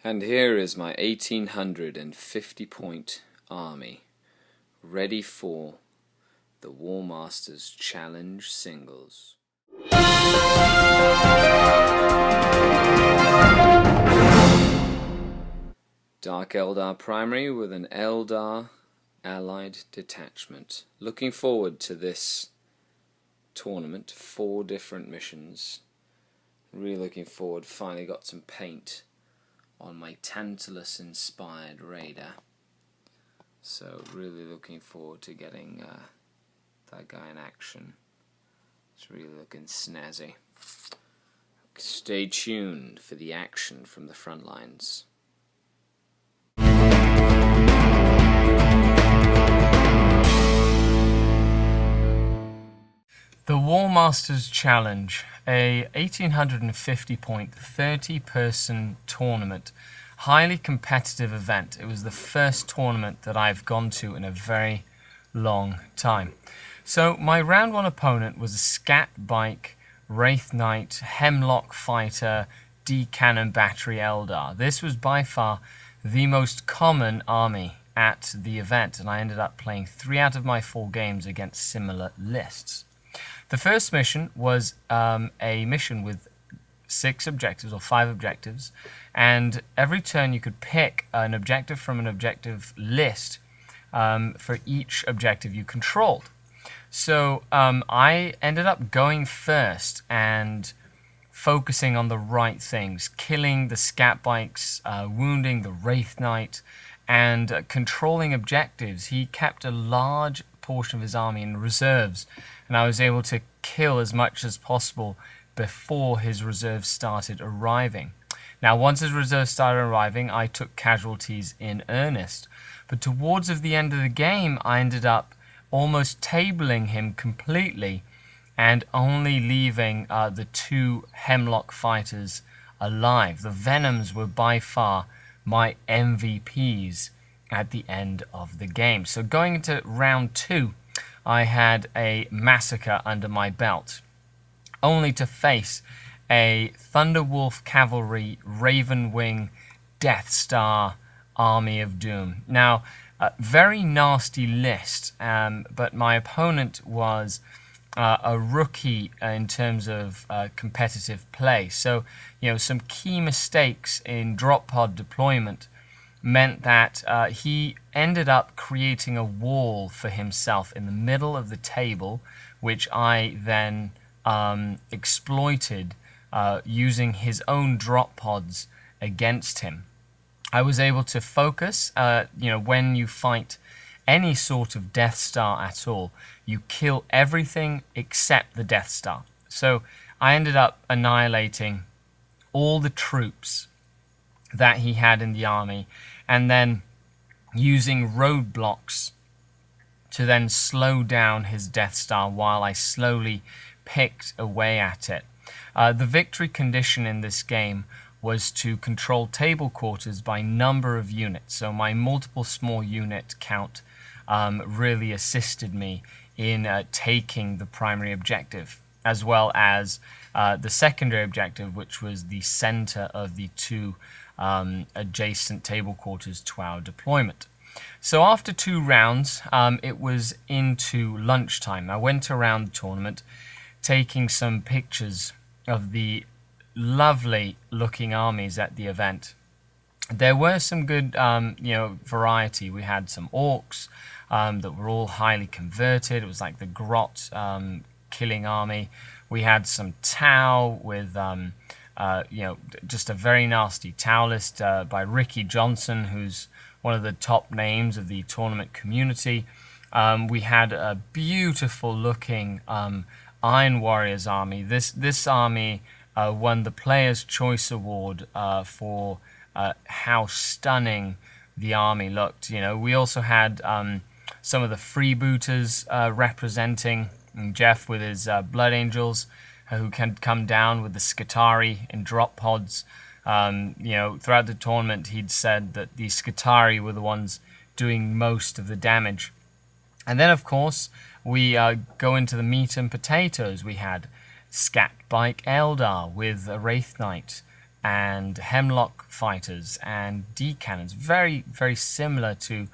And here is my 1850 point army, ready for the Warmasters Challenge Singles. Dark Eldar primary with an Eldar allied detachment. Looking forward to this tournament, 4 different missions. Really looking forward, finally got some paint on my Tantalus inspired raider. So really looking forward to getting that guy in action. It's really looking snazzy. Stay tuned for the action from the front lines. The Warmasters Challenge, a 1850 point 30-person tournament, highly competitive event. It was the first tournament that I've gone to in a very long time. So my round 1 opponent was a Scat Bike, Wraith Knight, Hemlock Fighter, D-Cannon Battery Eldar. This was by far the most common army at the event, and I ended up playing 3 out of my 4 games against similar lists. The first mission was a mission with 6 objectives, or 5 objectives, and every turn you could pick an objective from an objective list for each objective you controlled. So I ended up going first and focusing on the right things, killing the Scat Bikes, wounding the Wraith Knight, and controlling objectives. He kept a large portion of his army in reserves, and I was able to kill as much as possible before his reserves started arriving. Now, once his reserves started arriving, I took casualties in earnest, but towards the end of the game, I ended up almost tabling him completely and only leaving the 2 Hemlock Fighters alive. The Venoms were by far my MVPs at the end of the game. So going into round 2, I had a massacre under my belt, only to face a Thunderwolf Cavalry Ravenwing Death Star Army of Doom. Now, a very nasty list, but my opponent was a rookie in terms of competitive play. So, some key mistakes in drop pod deployment meant that he ended up creating a wall for himself in the middle of the table, which I then exploited using his own drop pods against him. I was able to focus, when you fight any sort of Death Star at all, you kill everything except the Death Star. So I ended up annihilating all the troops that he had in the army, and then using roadblocks to then slow down his Death Star while I slowly picked away at it. The victory condition in this game was to control table quarters by number of units. So my multiple small unit count really assisted me in taking the primary objective, as well as the secondary objective, which was the center of the 2 adjacent table quarters to our deployment. So after 2 rounds, it was into lunchtime. I went around the tournament taking some pictures of the lovely looking armies at the event. There were some good variety. We had some orcs that were all highly converted. It was like the grot killing army. We had some Tau with just a very nasty Tau list by Ricky Johnson, who's one of the top names of the tournament community. We had a beautiful looking Iron Warriors army. This army won the Player's Choice Award for how stunning the army looked. We also had some of the freebooters representing Jeff with his Blood Angels, who can come down with the Skari in drop pods. Throughout the tournament, he'd said that the Skari were the ones doing most of the damage. And then, of course, we go into the meat and potatoes. We had Scat Bike Eldar with a Wraith Knight and Hemlock fighters and D cannons, very, very similar to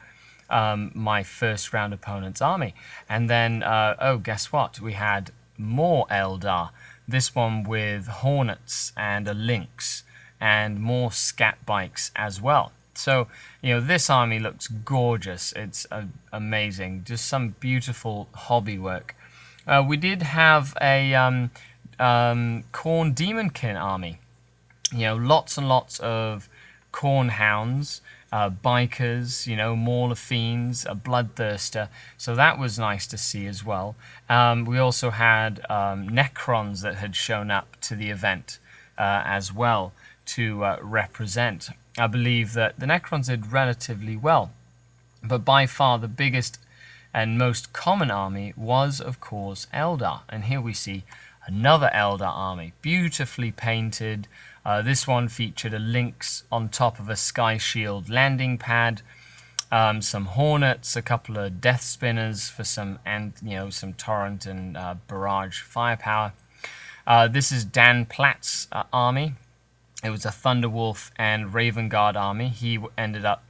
my first round opponent's army. And then, oh, guess what? We had more Eldar. This one with Hornets and a Lynx and more scat bikes as well. So, this army looks gorgeous. It's amazing. Just some beautiful hobby work. We did have a Khorne Demonkin army. Lots and lots of Khorne hounds, bikers, Mauler fiends, a bloodthirster. So that was nice to see as well. We also had Necrons that had shown up to the event as well to represent. I believe that the Necrons did relatively well, but by far the biggest and most common army was, of course, Eldar. And here we see another Eldar army, beautifully painted. This one featured a Lynx on top of a Sky Shield landing pad, some Hornets, a couple of Death Spinners for some, and some Torrent and Barrage firepower. This is Dan Platt's army. It was a Thunderwolf and Ravenguard army. He ended up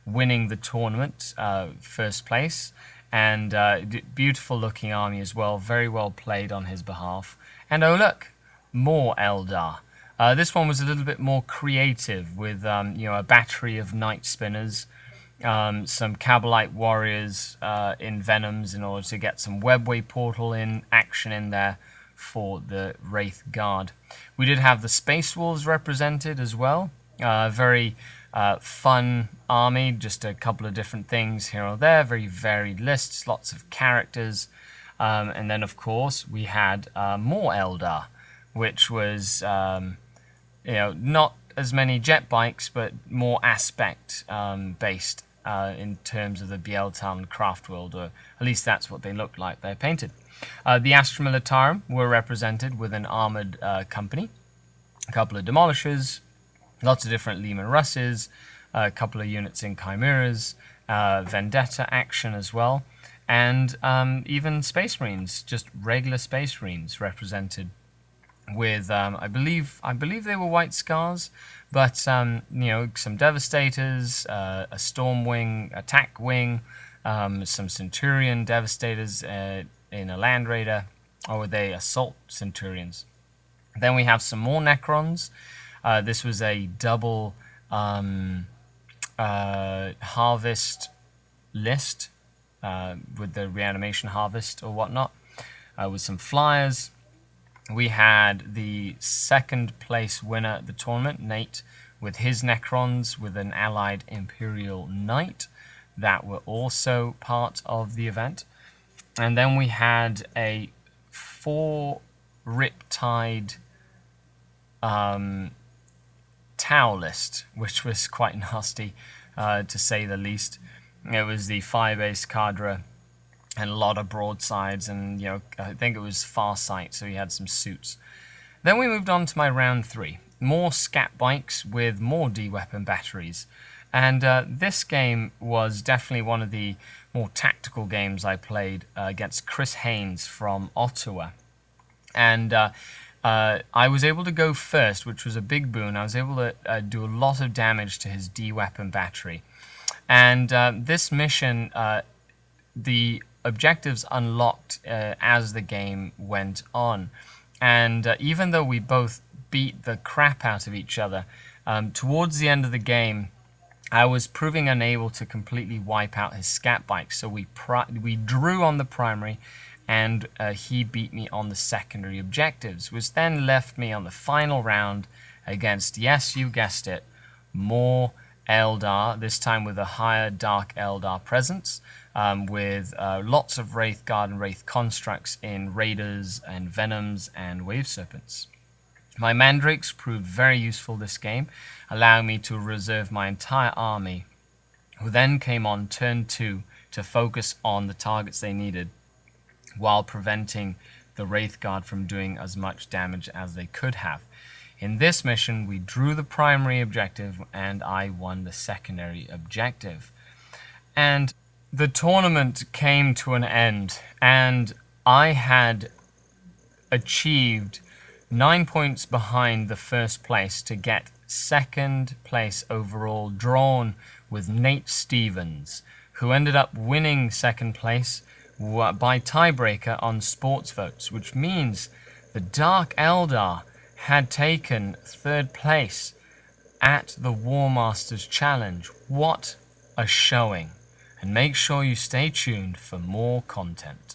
winning the tournament, first place, and beautiful looking army as well. Very well played on his behalf. And oh look, more Eldar. This one was a little bit more creative with a battery of Night Spinners, some Cabalite warriors in Venoms in order to get some Webway portal in action in there for the Wraith Guard. We did have the Space Wolves represented as well. Very fun army, just a couple of different things here or there, very varied lists, lots of characters. And then, of course, we had more Eldar, which was, not as many jet bikes, but more aspect based in terms of the Bieltal craft world, or at least that's what they looked like. They're painted. The Astra Militarum were represented with an armoured company, a couple of Demolishers, lots of different Leman Russes, a couple of units in Chimeras, Vendetta action as well, and even Space Marines, just regular Space Marines represented with, I believe they were White Scars, but some Devastators, a Stormwing, Attack Wing, some Centurion Devastators in a Land Raider, or were they Assault Centurions? Then we have some more Necrons. This was a double harvest list with the reanimation harvest or whatnot, with some flyers. We had the second place winner at the tournament, Nate, with his Necrons with an allied Imperial Knight that were also part of the event. And then we had a 4 Riptide Tau list, which was quite nasty, to say the least. It was the 5-ace Cadre and a lot of broadsides, and I think it was Farsight, so he had some suits. Then we moved on to my round 3. More scat bikes with more D-weapon batteries. And this game was definitely one of the more tactical games I played against Chris Haynes from Ottawa. And I was able to go first, which was a big boon. I was able to do a lot of damage to his D-weapon battery. And this mission, the objectives unlocked as the game went on. And even though we both beat the crap out of each other, towards the end of the game, I was proving unable to completely wipe out his scat bike. So we drew on the primary, and he beat me on the secondary objectives, which then left me on the final round against, yes, you guessed it, more Eldar, this time with a higher Dark Eldar presence, with lots of Wraith Guard and Wraith constructs in Raiders and Venoms and Wave Serpents. My Mandrakes proved very useful this game, allowing me to reserve my entire army, who then came on turn 2 to focus on the targets they needed, while preventing the Wraith Guard from doing as much damage as they could have. In this mission, we drew the primary objective, and I won the secondary objective. And the tournament came to an end, and I had achieved 9 points behind the first place to get second place overall, drawn with Nate Stevens, who ended up winning second place by tiebreaker on sports votes, which means the Dark Eldar had taken third place at the Warmasters Challenge. What a showing. And make sure you stay tuned for more content.